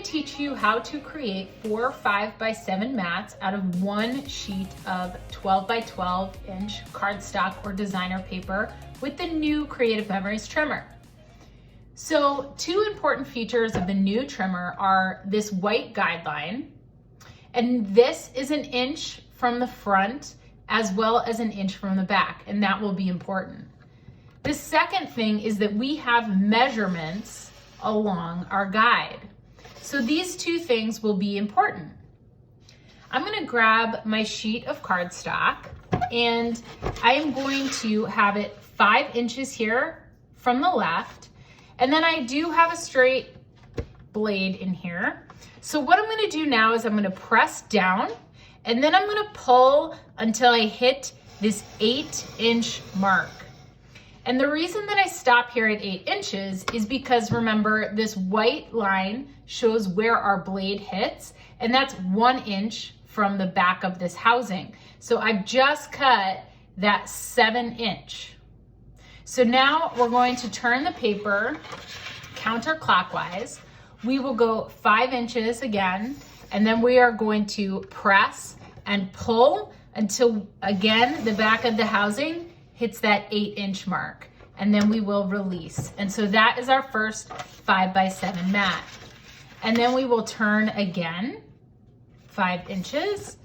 teach you how to create 4 5x7 mats out of one sheet of 12 by 12 inch cardstock or designer paper with the new Creative Memories trimmer. So 2 important features of the new trimmer are this white guideline, and this is 1 inch from the front as well as 1 inch from the back, and that will be important. The second thing is that we have measurements along our guide. So these 2 things will be important. I'm going to grab my sheet of cardstock and I am going to have it 5 inches here from the left. And then I do have a straight blade in here. So what I'm going to do now is I'm going to press down and then I'm going to pull until I hit this 8-inch mark. And the reason that I stop here at 8 inches is because, remember, this white line shows where our blade hits, and that's 1 inch from the back of this housing. So I've just cut that 7-inch. So now we're going to turn the paper counterclockwise. We will go 5 inches again, and then we are going to press and pull until, again, the back of the housing hits that 8-inch mark, and then we will release. And so that is our first 5x7 mat. And then we will turn again 5 inches.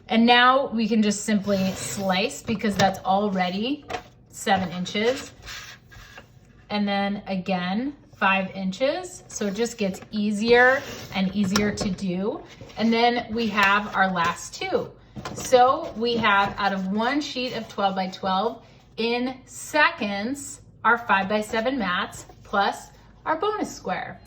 And now we can just simply slice because that's already 7 inches. And then again, 5 inches. So it just gets easier and easier to do. And then we have our last 2. So we have, out of one sheet of 12 by 12 in seconds, our 5x7 mats plus our bonus square.